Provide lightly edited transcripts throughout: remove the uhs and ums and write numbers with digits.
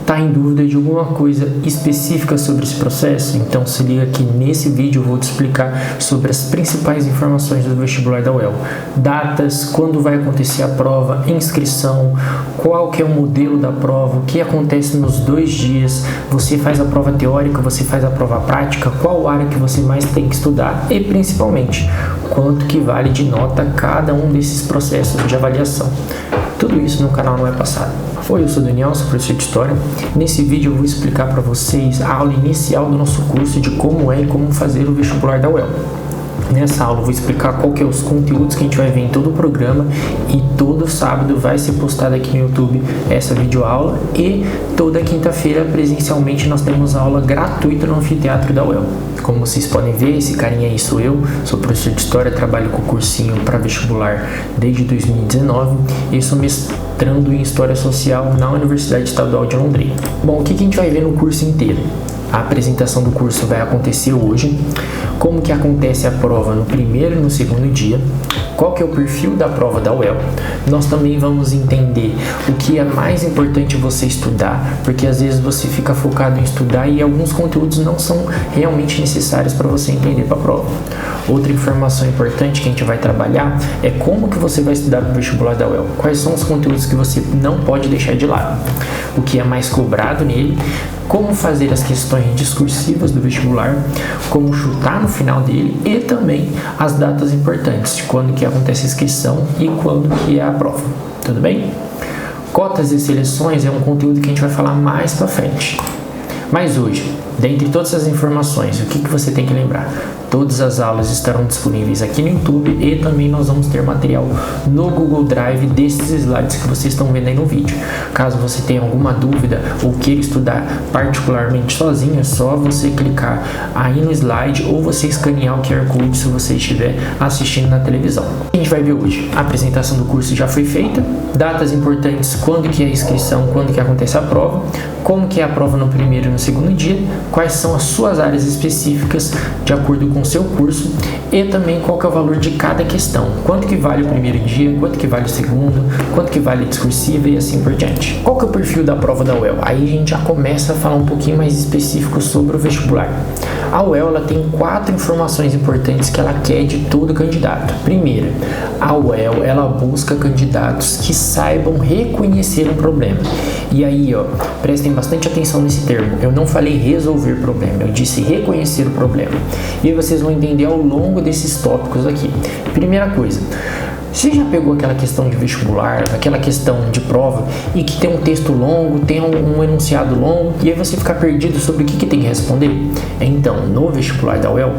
está em dúvida de alguma coisa específica sobre esse processo? Então se liga que nesse vídeo eu vou te explicar sobre as principais informações do vestibular da UEL. Datas, quando vai acontecer a prova, inscrição, qual que é o modelo da prova, o que acontece nos 2 dias, você faz a prova teórica, você faz a prova prática, qual área que você mais tem que estudar e principalmente quanto que vale de nota cada um desses processos de avaliação. Tudo isso no canal Não É Passado. Oi, eu sou o Daniel, sou professor de História. Nesse vídeo eu vou explicar para vocês a aula inicial do nosso curso de como é e como fazer o vestibular da UEL. Nessa aula eu vou explicar qual que é os conteúdos que a gente vai ver em todo o programa e todo sábado vai ser postado aqui no YouTube essa videoaula e toda quinta-feira presencialmente nós temos aula gratuita no anfiteatro da UEL. Como vocês podem ver, esse carinha aí sou eu, sou professor de História, trabalho com cursinho para vestibular desde 2019 e sou mestrando em História Social na Universidade Estadual de Londrina. Bom, o que a gente vai ver no curso inteiro? A apresentação do curso vai acontecer hoje, como que acontece a prova no primeiro e no segundo dia, qual que é o perfil da prova da UEL. Nós também vamos entender o que é mais importante você estudar, porque às vezes você fica focado em estudar e alguns conteúdos não são realmente necessários para você entender para a prova. Outra informação importante que a gente vai trabalhar é como que você vai estudar para o vestibular da UEL, quais são os conteúdos que você não pode deixar de lado, o que é mais cobrado nele, como fazer as questões discursivas do vestibular, como chutar no final dele e também as datas importantes de quando que acontece a inscrição e quando que é a prova. Tudo bem? Cotas e seleções é um conteúdo que a gente vai falar mais pra frente. Mas hoje, dentre todas as informações, o que você tem que lembrar? Todas as aulas estarão disponíveis aqui no YouTube e também nós vamos ter material no Google Drive desses slides que vocês estão vendo aí no vídeo. Caso você tenha alguma dúvida ou queira estudar particularmente sozinho, é só você clicar aí no slide ou você escanear o QR Code se você estiver assistindo na televisão. A gente vai ver hoje, a apresentação do curso já foi feita, datas importantes, quando que é a inscrição, quando que acontece a prova, como que é a prova no primeiro e no segundo dia, quais são as suas áreas específicas de acordo com o seu curso e também qual que é o valor de cada questão, quanto que vale o primeiro dia, quanto que vale o segundo, quanto que vale a discursiva e assim por diante. Qual que é o perfil da prova da UEL? Aí a gente já começa a falar um pouquinho mais específico sobre o vestibular. A UEL ela tem 4 informações importantes que ela quer de todo candidato. Primeira, a UEL ela busca candidatos que saibam reconhecer um problema. E aí, prestem bastante atenção nesse termo. Eu não falei resolver problema, eu disse reconhecer o problema. E aí vocês vão entender ao longo desses tópicos aqui. Primeira coisa, você já pegou aquela questão de vestibular, aquela questão de prova e que tem um texto longo, tem um enunciado longo e aí você fica perdido sobre o que tem que responder? Então, no vestibular da UEL,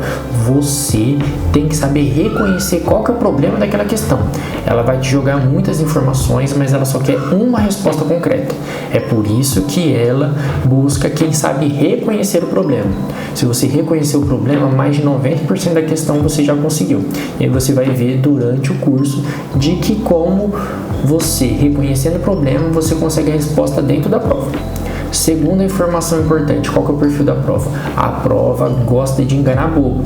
você tem que saber reconhecer qual que é o problema daquela questão. Ela vai te jogar muitas informações, mas ela só quer uma resposta concreta. É por isso que ela busca quem sabe reconhecer o problema. Se você reconhecer o problema, mais de 90% da questão você já conseguiu. E aí você vai ver durante o curso de que como você, reconhecendo o problema, você consegue a resposta dentro da prova. Segunda informação importante, qual que é o perfil da prova? A prova gosta de enganar bobo.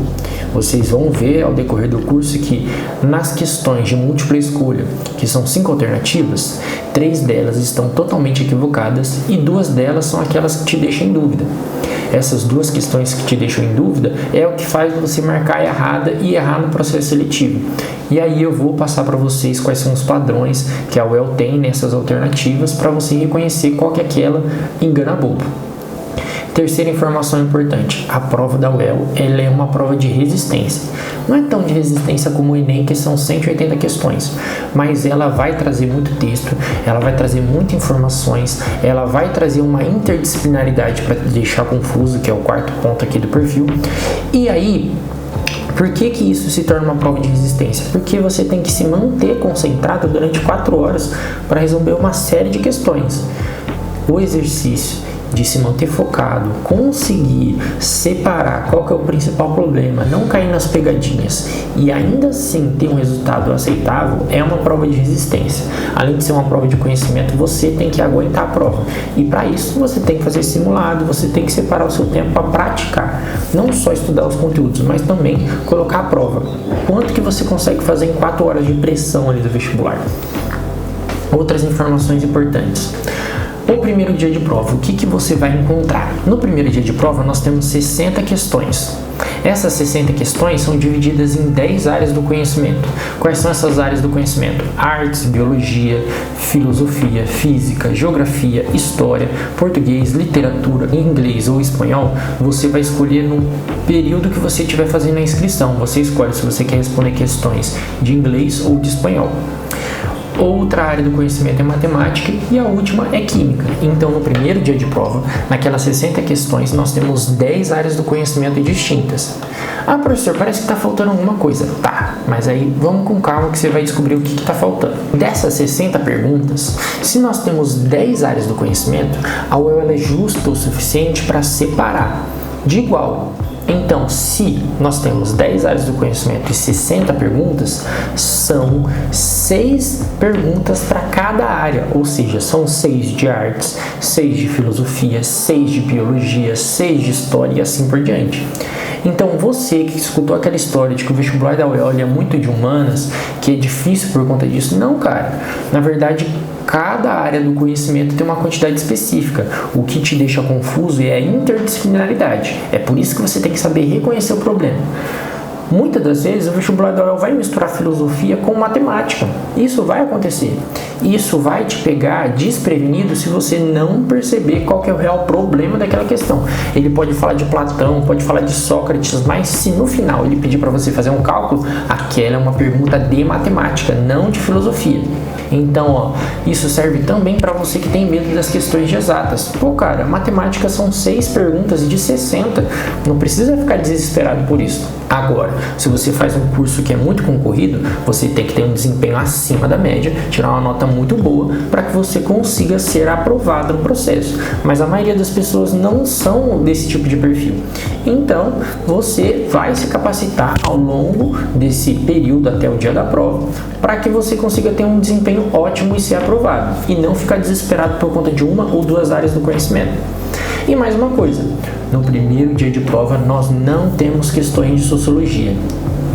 Vocês vão ver ao decorrer do curso que nas questões de múltipla escolha, que são 5 alternativas, 3 delas estão totalmente equivocadas e 2 delas são aquelas que te deixam em dúvida. Essas 2 questões que te deixam em dúvida é o que faz você marcar errada e errar no processo seletivo. E aí eu vou passar para vocês quais são os padrões que a UEL tem nessas alternativas para você reconhecer qual que é aquela engana bobo. Terceira informação importante, a prova da UEL ela é uma prova de resistência. Não é tão de resistência como o Enem, que são 180 questões, mas ela vai trazer muito texto, ela vai trazer muitas informações, ela vai trazer uma interdisciplinaridade para te deixar confuso, que é o 4º ponto aqui do perfil. E aí, por que isso se torna uma prova de resistência? Porque você tem que se manter concentrado durante 4 horas para resolver uma série de questões. O exercício de se manter focado, conseguir separar qual que é o principal problema, não cair nas pegadinhas e ainda assim ter um resultado aceitável, é uma prova de resistência. Além de ser uma prova de conhecimento, você tem que aguentar a prova. E para isso você tem que fazer simulado, você tem que separar o seu tempo para praticar. Não só estudar os conteúdos, mas também colocar a prova. Quanto que você consegue fazer em 4 horas de pressão ali do vestibular? Outras informações importantes. O primeiro dia de prova, o que você vai encontrar? No primeiro dia de prova, nós temos 60 questões. Essas 60 questões são divididas em 10 áreas do conhecimento. Quais são essas áreas do conhecimento? Artes, biologia, filosofia, física, geografia, história, português, literatura, inglês ou espanhol. Você vai escolher no período que você estiver fazendo a inscrição. Você escolhe se você quer responder questões de inglês ou de espanhol. Outra área do conhecimento é matemática e a última é química. Então, no primeiro dia de prova, naquelas 60 questões, nós temos 10 áreas do conhecimento distintas. Ah, professor, parece que está faltando alguma coisa. Tá, mas aí vamos com calma que você vai descobrir o que está faltando. Dessas 60 perguntas, se nós temos 10 áreas do conhecimento, a UEL ela é justa o suficiente para separar de igual. Então, se nós temos 10 áreas do conhecimento e 60 perguntas, são 6 perguntas para cada área, ou seja, são 6 de artes, 6 de filosofia, 6 de biologia, 6 de história e assim por diante. Então, você que escutou aquela história de que o vestibular da UEL é muito de humanas, que é difícil por conta disso, não, cara. Na verdade, cada área do conhecimento tem uma quantidade específica. O que te deixa confuso é a interdisciplinaridade. É por isso que você tem que saber reconhecer o problema. Muitas das vezes o vestibular da UEL vai misturar filosofia com matemática. Isso vai acontecer. Isso vai te pegar desprevenido se você não perceber qual que é o real problema daquela questão. Ele pode falar de Platão, pode falar de Sócrates, mas se no final ele pedir para você fazer um cálculo, aquela é uma pergunta de matemática, não de filosofia. Então, isso serve também para você que tem medo das questões de exatas. Pô, cara, matemática são 6 perguntas de 60. Não precisa ficar desesperado por isso. Agora, se você faz um curso que é muito concorrido, você tem que ter um desempenho acima da média, tirar uma nota muito boa para que você consiga ser aprovado no processo. Mas a maioria das pessoas não são desse tipo de perfil. Então, você vai se capacitar ao longo desse período até o dia da prova para que você consiga ter um desempenho ótimo e ser aprovado. E não ficar desesperado por conta de uma ou 2 áreas do conhecimento. E mais uma coisa, no primeiro dia de prova nós não temos questões de sociologia.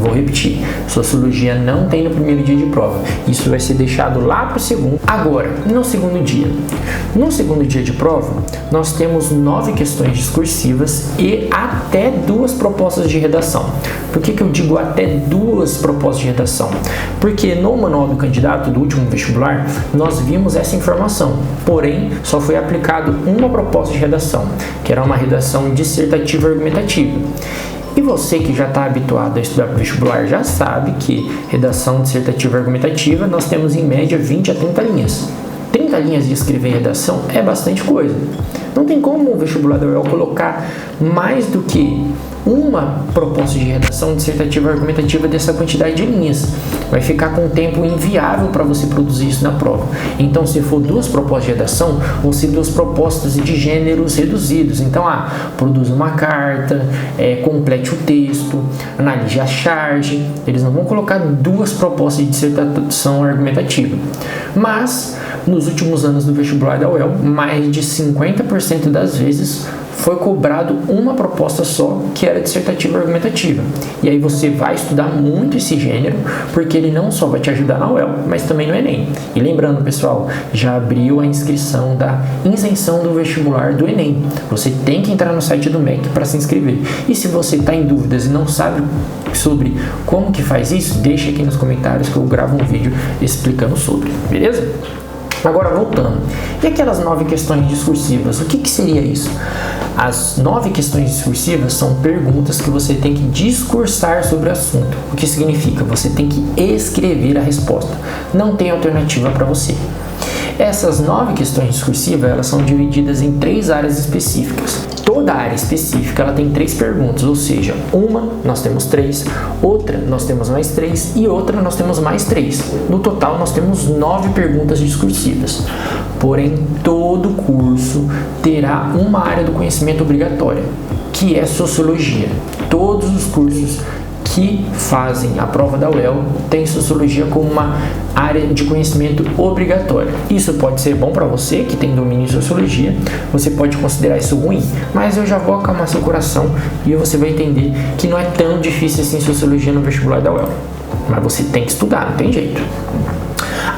Vou repetir, sociologia não tem no primeiro dia de prova. Isso vai ser deixado lá para o segundo. Agora, no segundo dia. No segundo dia de prova, nós temos 9 questões discursivas e até 2 propostas de redação. Por que eu digo até 2 propostas de redação? Porque no manual do candidato do último vestibular, nós vimos essa informação. Porém, só foi aplicado uma proposta de redação, que era uma redação dissertativa argumentativa. E você que já está habituado a estudar para o vestibular já sabe que redação dissertativa argumentativa nós temos em média 20 a 30 linhas. 30 linhas de escrever redação é bastante coisa. Não tem como o vestibular da UEL colocar mais do que uma proposta de redação dissertativa argumentativa dessa quantidade de linhas. Vai ficar com um tempo inviável para você produzir isso na prova. Então, se for 2 propostas de redação, vão ser 2 propostas de gêneros reduzidos. Então, produza uma carta, complete o texto, analise a charge. Eles não vão colocar 2 propostas de dissertação argumentativa. Mas, nos últimos anos do vestibular da UEL, mais de 50% das vezes foi cobrado uma proposta só, que era dissertativa argumentativa. E aí você vai estudar muito esse gênero, porque ele não só vai te ajudar na UEL, mas também no Enem. E lembrando, pessoal, já abriu a inscrição da isenção do vestibular do Enem. Você tem que entrar no site do MEC para se inscrever. E se você está em dúvidas e não sabe sobre como que faz isso, deixa aqui nos comentários que eu gravo um vídeo explicando sobre, beleza? Agora voltando, e aquelas 9 questões discursivas, o que seria isso? As 9 questões discursivas são perguntas que você tem que discursar sobre o assunto. O que significa? Você tem que escrever a resposta, não tem alternativa para você. Essas 9 questões discursivas, elas são divididas em 3 áreas específicas. Toda área específica ela tem 3 perguntas, ou seja, uma nós temos 3, outra nós temos mais 3 e outra nós temos mais 3. No total nós temos 9 perguntas discursivas. Porém, todo curso terá uma área do conhecimento obrigatória, que é sociologia. Todos os cursos que fazem a prova da UEL têm sociologia como uma área de conhecimento obrigatória. Isso pode ser bom para você que tem domínio em sociologia, você pode considerar isso ruim, mas eu já vou acalmar seu coração e você vai entender que não é tão difícil assim sociologia no vestibular da UEL. Mas você tem que estudar, não tem jeito.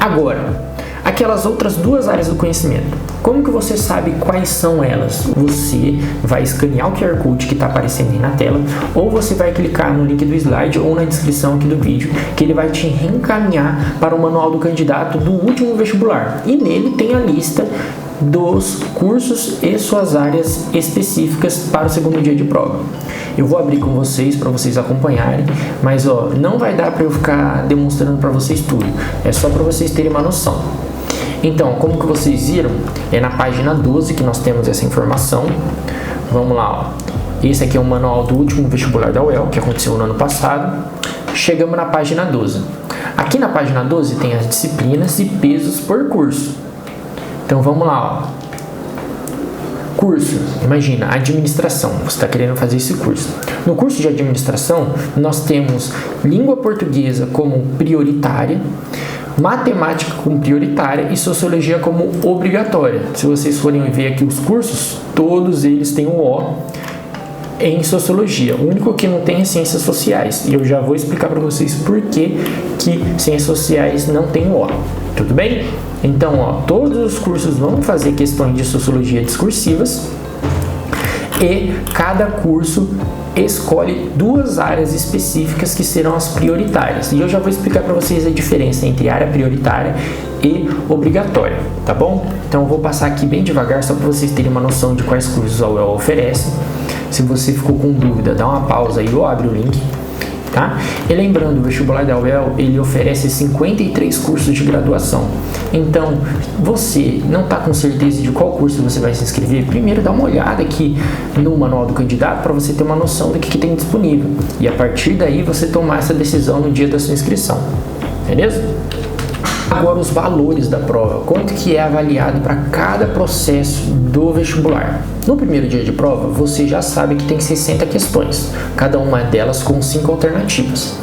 Agora, aquelas outras 2 áreas do conhecimento. Como que você sabe quais são elas? Você vai escanear o QR Code que está aparecendo aí na tela, ou você vai clicar no link do slide ou na descrição aqui do vídeo, que ele vai te reencaminhar para o manual do candidato do último vestibular. E nele tem a lista dos cursos e suas áreas específicas para o segundo dia de prova. Eu vou abrir com vocês para vocês acompanharem, mas não vai dar para eu ficar demonstrando para vocês tudo, é só para vocês terem uma noção. Então, como que vocês viram, é na página 12 que nós temos essa informação. Vamos lá, esse aqui é o manual do último vestibular da UEL, que aconteceu no ano passado. Chegamos na página 12. Aqui na página 12 tem as disciplinas e pesos por curso. Então vamos lá, Curso, imagina, administração, você está querendo fazer esse curso. No curso de administração, nós temos língua portuguesa como prioritária, matemática como prioritária e sociologia como obrigatória. Se vocês forem ver aqui os cursos, todos eles têm um O em sociologia. O único que não tem é ciências sociais. E eu já vou explicar para vocês por que ciências sociais não tem o O. Tudo bem? Então, todos os cursos vão fazer questões de sociologia discursivas e cada curso escolhe duas áreas específicas que serão as prioritárias. E eu já vou explicar para vocês a diferença entre área prioritária e obrigatória, tá bom? Então eu vou passar aqui bem devagar só para vocês terem uma noção de quais cursos a UEL oferece. Se você ficou com dúvida, dá uma pausa aí ou abre o link, tá? E lembrando, o vestibular da UEL, ele oferece 53 cursos de graduação. Então, você não está com certeza de qual curso você vai se inscrever? Primeiro dá uma olhada aqui no manual do candidato para você ter uma noção do que tem disponível. E a partir daí você tomar essa decisão no dia da sua inscrição. Beleza? Agora os valores da prova, quanto que é avaliado para cada processo do vestibular. No primeiro dia de prova, você já sabe que tem 60 questões, cada uma delas com 5 alternativas.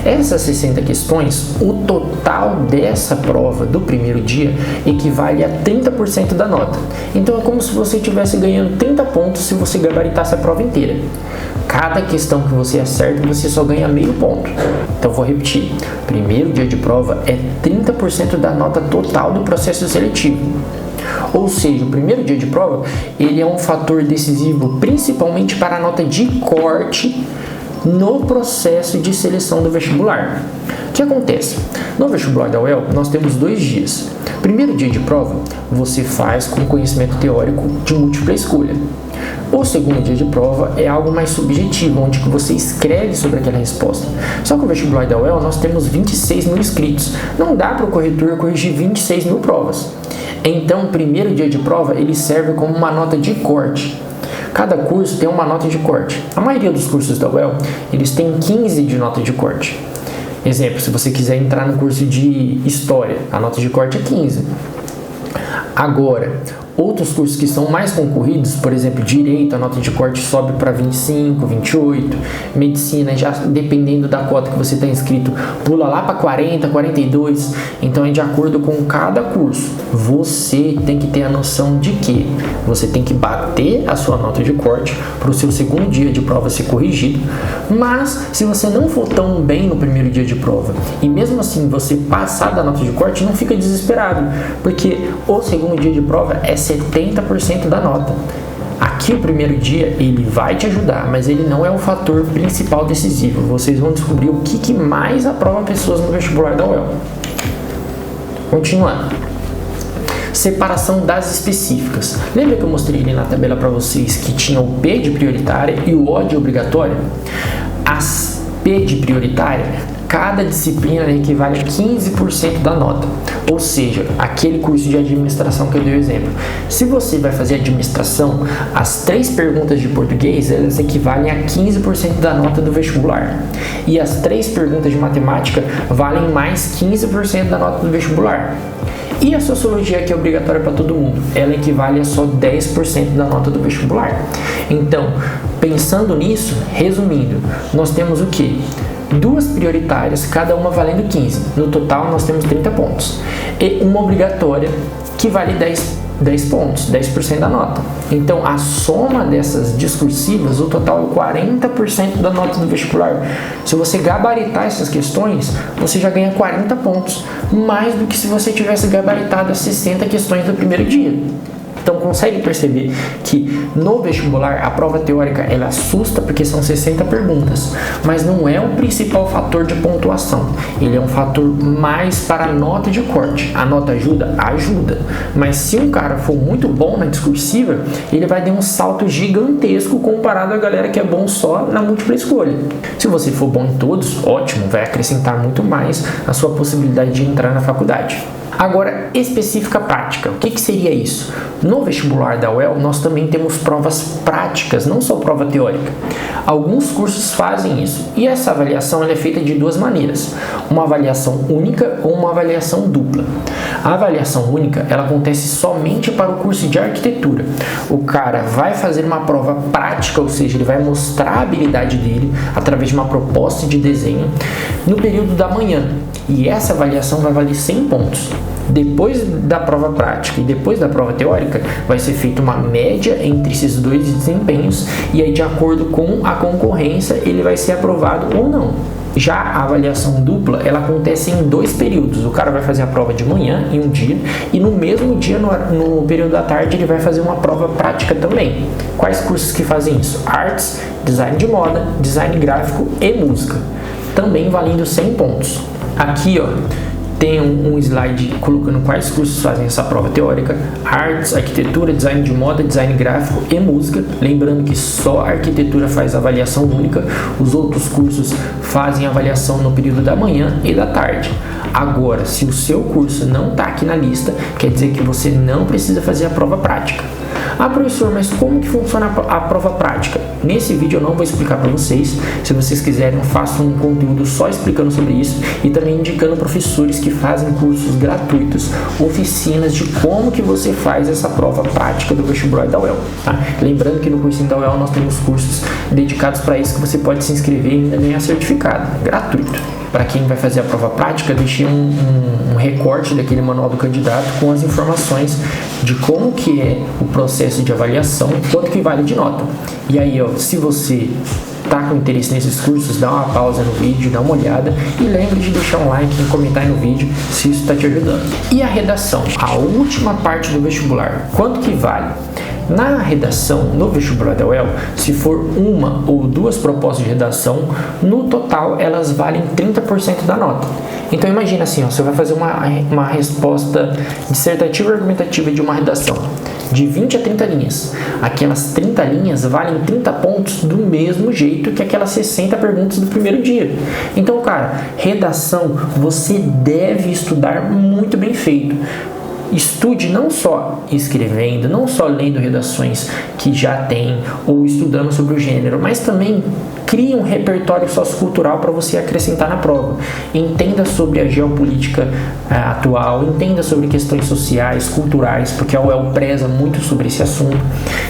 Essas 60 questões, o total dessa prova do primeiro dia equivale a 30% da nota. Então é como se você estivesse ganhando 30 pontos se você gabaritasse a prova inteira. Cada questão que você acerta, você só ganha meio ponto. Então vou repetir, primeiro dia de prova é 30% da nota total do processo seletivo. Ou seja, o primeiro dia de prova, ele é um fator decisivo principalmente para a nota de corte no processo de seleção do vestibular. O que acontece? No vestibular da UEL, nós temos 2 dias. Primeiro dia de prova, você faz com conhecimento teórico de múltipla escolha. O segundo dia de prova é algo mais subjetivo, onde você escreve sobre aquela resposta. Só que o vestibular da UEL, nós temos 26 mil inscritos. Não dá para o corretor corrigir 26 mil provas. Então, o primeiro dia de prova, ele serve como uma nota de corte. Cada curso tem uma nota de corte. A maioria dos cursos da UEL, eles têm 15 de nota de corte. Exemplo, se você quiser entrar no curso de História, a nota de corte é 15. Agora, outros cursos que são mais concorridos, por exemplo, Direito, a nota de corte sobe para 25, 28. Medicina, já dependendo da cota que você está inscrito, pula lá para 40, 42. Então é de acordo com cada curso. Você tem que ter a noção de que você tem que bater a sua nota de corte para o seu segundo dia de prova ser corrigido. Mas se você não for tão bem no primeiro dia de prova e mesmo assim você passar da nota de corte, não fica desesperado, porque o segundo dia de prova é 70% da nota. Aqui o primeiro dia ele vai te ajudar, mas ele não é o fator principal decisivo. Vocês vão descobrir o que mais aprova pessoas no vestibular da UEL. Continuando. Separação das específicas. Lembra que eu mostrei ali na tabela para vocês que tinha o P de prioritária e o O de obrigatória? As P de prioritária, cada disciplina equivale a 15% da nota. Ou seja, aquele curso de administração que eu dei o exemplo. Se você vai fazer administração, as 3 perguntas de português, elas equivalem a 15% da nota do vestibular. E as 3 perguntas de matemática valem mais 15% da nota do vestibular. E a sociologia, que é obrigatória para todo mundo, ela equivale a só 10% da nota do vestibular. Então, pensando nisso, resumindo, nós temos o quê? 2 prioritárias, cada uma valendo 15. No total, nós temos 30 pontos. E uma obrigatória, que vale 10 pontos, 10% da nota. Então, a soma dessas discursivas, o total é 40% da nota do vestibular. Se você gabaritar essas questões, você já ganha 40 pontos, mais do que se você tivesse gabaritado as 60 questões do primeiro dia. Então consegue perceber que no vestibular a prova teórica ela assusta porque são 60 perguntas, mas não é o principal fator de pontuação. Ele é um fator mais para a nota de corte. A nota ajuda? Ajuda. Mas se um cara for muito bom na discursiva, ele vai dar um salto gigantesco comparado à galera que é bom só na múltipla escolha. Se você for bom em todos, ótimo, vai acrescentar muito mais a sua possibilidade de entrar na faculdade. Agora, específica prática. O que seria isso? No vestibular da UEL, nós também temos provas práticas, não só prova teórica. Alguns cursos fazem isso, e essa avaliação ela é feita de duas maneiras. Uma avaliação única ou uma avaliação dupla. A avaliação única, ela acontece somente para o curso de arquitetura. O cara vai fazer uma prova prática, ou seja, ele vai mostrar a habilidade dele através de uma proposta de desenho no período da manhã. E essa avaliação vai valer 100 pontos. Depois da prova prática e depois da prova teórica, vai ser feita uma média entre esses dois desempenhos e aí, de acordo com a concorrência, ele vai ser aprovado ou não. Já a avaliação dupla, ela acontece em 2 períodos. O cara vai fazer a prova de manhã, em um dia, e no mesmo dia, no período da tarde, ele vai fazer uma prova prática também. Quais cursos que fazem isso? Artes, design de moda, design gráfico e música. Também valendo 100 pontos. Aqui, ó, tem um slide colocando quais cursos fazem essa prova teórica: artes, arquitetura, design de moda, design gráfico e música. Lembrando que só a arquitetura faz avaliação única, os outros cursos fazem avaliação no período da manhã e da tarde. Agora, se o seu curso não está aqui na lista, quer dizer que você não precisa fazer a prova prática. Ah, professor, mas como que funciona a prova prática? Nesse vídeo eu não vou explicar para vocês. Se vocês quiserem, eu faço um conteúdo só explicando sobre isso e também indicando professores que fazem cursos gratuitos, oficinas de como que você faz essa prova prática do vestibular da UEL. Tá? Lembrando que no cursinho da UEL nós temos cursos dedicados para isso que você pode se inscrever e ainda ganhar certificado, gratuito. Para quem vai fazer a prova prática, eu deixei um recorte daquele manual do candidato com as informações de como que é o processo de avaliação, quanto que vale de nota. E aí, ó, se você tá com interesse nesses cursos, dá uma pausa no vídeo, dá uma olhada e lembre de deixar um like e comentar aí no vídeo se isso está te ajudando. E a redação, a última parte do vestibular, quanto que vale? Na redação, no vestibular da UEL, se for uma ou duas propostas de redação, no total elas valem 30% da nota. Então imagina assim, ó, você vai fazer uma resposta dissertativa e argumentativa de uma redação de 20 a 30 linhas. Aquelas 30 linhas valem 30 pontos do mesmo jeito que aquelas 60 perguntas do primeiro dia. Então, cara, redação você deve estudar muito bem feito. Estude não só escrevendo, não só lendo redações que já tem ou estudando sobre o gênero, mas também crie um repertório sociocultural para você acrescentar na prova. Entenda sobre a geopolítica atual, entenda sobre questões sociais, culturais, porque a UEL preza muito sobre esse assunto.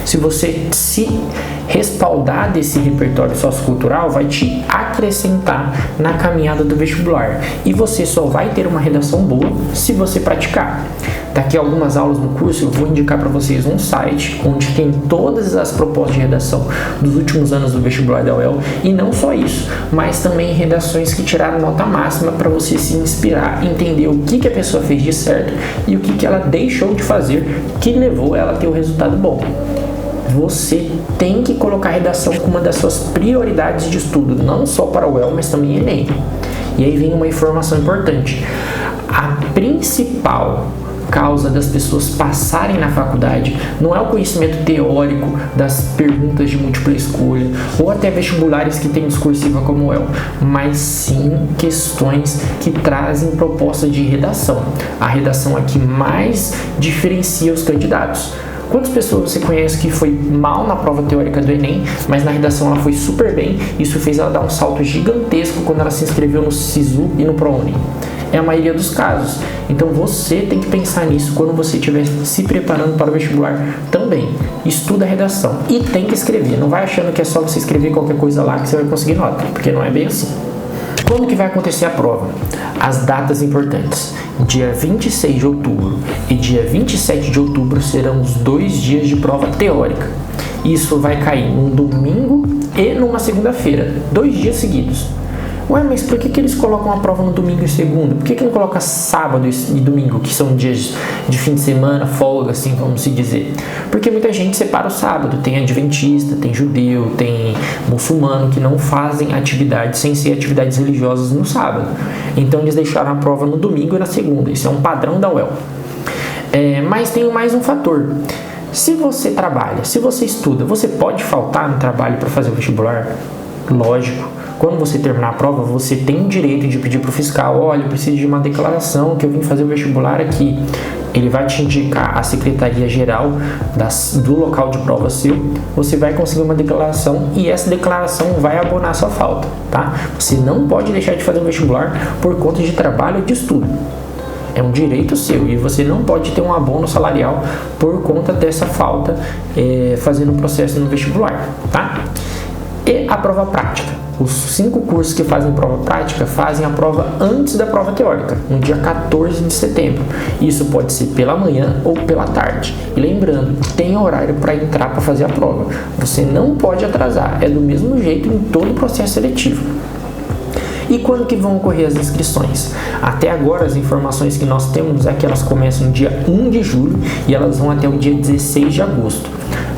Se você se respaldar desse repertório sociocultural, vai te acrescentar na caminhada do vestibular. E você só vai ter uma redação boa se você praticar. Daqui a algumas aulas no curso eu vou indicar para vocês um site onde tem todas as propostas de redação dos últimos anos do vestibular da UEL, e não só isso, mas também redações que tiraram nota máxima para você se inspirar, entender o que a pessoa fez de certo e o que ela deixou de fazer que levou ela a ter um resultado bom. Você tem que colocar a redação como uma das suas prioridades de estudo, não só para o UEL, mas também Enem. E aí vem uma informação importante. A principal causa das pessoas passarem na faculdade não é o conhecimento teórico das perguntas de múltipla escolha ou até vestibulares que têm discursiva como o UEL, mas sim questões que trazem propostas de redação. A redação aqui mais diferencia os candidatos. Quantas pessoas você conhece que foi mal na prova teórica do Enem, mas na redação ela foi super bem? Isso fez ela dar um salto gigantesco quando ela se inscreveu no SISU e no ProUni. É a maioria dos casos. Então você tem que pensar nisso quando você estiver se preparando para o vestibular também. Estuda a redação e tem que escrever. Não vai achando que é só você escrever qualquer coisa lá que você vai conseguir nota, porque não é bem assim. Quando que vai acontecer a prova? As datas importantes. Dia 26 de outubro e dia 27 de outubro serão os 2 dias de prova teórica. Isso vai cair num domingo e numa segunda-feira, 2 dias seguidos. Ué, mas por que eles colocam a prova no domingo e segunda? Por que não coloca sábado e domingo, que são dias de fim de semana, folga, assim, vamos se dizer? Porque muita gente separa o sábado. Tem adventista, tem judeu, tem muçulmano que não fazem atividades sem ser atividades religiosas no sábado. Então eles deixaram a prova no domingo e na segunda. Isso é um padrão da UEL. Mas tem mais um fator. Se você trabalha, se você estuda, você pode faltar no trabalho para fazer o vestibular? Lógico. Quando você terminar a prova, você tem o direito de pedir para o fiscal: olha, eu preciso de uma declaração que eu vim fazer o vestibular aqui. Ele vai te indicar a secretaria-geral do local de prova seu. Você vai conseguir uma declaração e essa declaração vai abonar a sua falta, tá? Você não pode deixar de fazer o vestibular por conta de trabalho ou de estudo. É um direito seu e você não pode ter um abono salarial por conta dessa falta fazendo o processo no vestibular, tá? E a prova prática. Os 5 cursos que fazem prova prática fazem a prova antes da prova teórica, no dia 14 de setembro. Isso pode ser pela manhã ou pela tarde. E lembrando, tem horário para entrar para fazer a prova. Você não pode atrasar, é do mesmo jeito em todo o processo seletivo. E quando que vão ocorrer as inscrições? Até agora, as informações que nós temos é que elas começam no dia 1 de julho e elas vão até o dia 16 de agosto.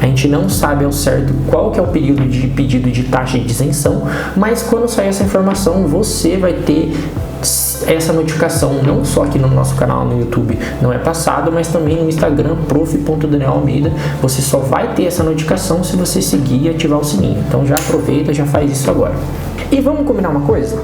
A gente não sabe ao certo qual que é o período de pedido de taxa de isenção, mas quando sair essa informação, você vai ter essa notificação não só aqui no nosso canal no YouTube, não é passado, mas também no Instagram, prof.daniel.almeida. Você só vai ter essa notificação se você seguir e ativar o sininho. Então já aproveita, já faz isso agora. E vamos combinar uma coisa?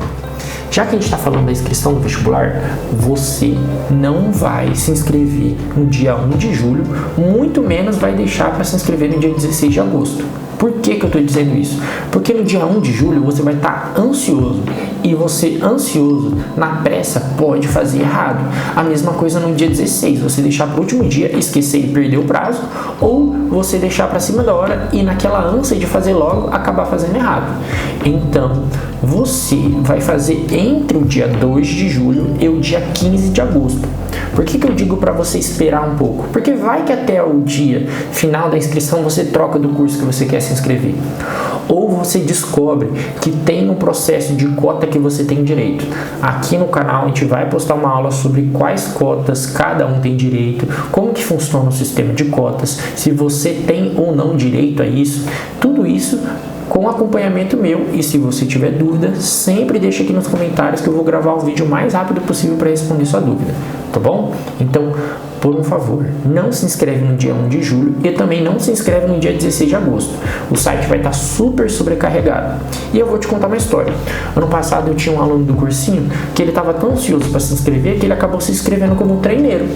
Já que a gente está falando da inscrição do vestibular, você não vai se inscrever no dia 1 de julho, muito menos vai deixar para se inscrever no dia 16 de agosto. Por que eu estou dizendo isso? Porque no dia 1 de julho você vai estar ansioso, e você ansioso, na pressa, pode fazer errado. A mesma coisa no dia 16, você deixar para o último dia, esquecer e perder o prazo, ou você deixar para cima da hora e naquela ânsia de fazer logo, acabar fazendo errado. Então, você vai fazer entre o dia 2 de julho e o dia 15 de agosto. Por que eu digo para você esperar um pouco? Porque vai que até o dia final da inscrição você troca do curso que você quer se inscrever. Ou você descobre que tem um processo de cota que você tem direito. Aqui no canal a gente vai postar uma aula sobre quais cotas cada um tem direito, como que funciona o sistema de cotas, se você tem ou não direito a isso, tudo isso com acompanhamento meu. E se você tiver dúvida, sempre deixa aqui nos comentários que eu vou gravar o vídeo o mais rápido possível para responder sua dúvida, tá bom? Então, por um favor, não se inscreve no dia 1 de julho e também não se inscreve no dia 16 de agosto. O site vai estar super sobrecarregado. E eu vou te contar uma história. Ano passado eu tinha um aluno do cursinho que ele estava tão ansioso para se inscrever que ele acabou se inscrevendo como treineiro.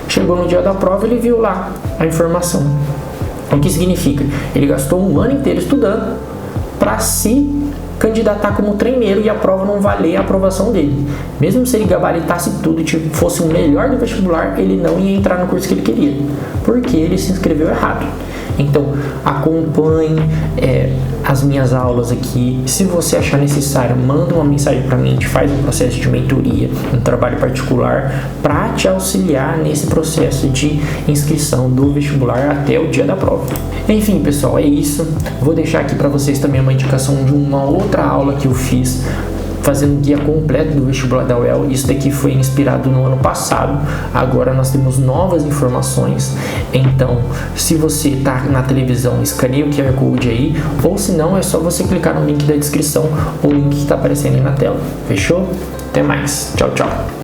Chegou no dia da prova e ele viu lá a informação. O que significa? Ele gastou um ano inteiro estudando para se candidatar como treineiro e a prova não valer a aprovação dele. Mesmo se ele gabaritasse tudo e fosse o melhor do vestibular, ele não ia entrar no curso que ele queria, porque ele se inscreveu errado. Então, acompanhe as minhas aulas aqui. Se você achar necessário, manda uma mensagem para mim. A gente faz um processo de mentoria, um trabalho particular para te auxiliar nesse processo de inscrição do vestibular até o dia da prova. Enfim, pessoal, é isso. Vou deixar aqui para vocês também uma indicação de uma outra aula que eu fiz fazendo um guia completo do vestibular da UEL. Isso daqui foi inspirado no ano passado. Agora nós temos novas informações. Então, se você está na televisão, escaneie o QR Code aí, ou se não, é só você clicar no link da descrição ou o link que está aparecendo aí na tela. Fechou? Até mais. Tchau, tchau.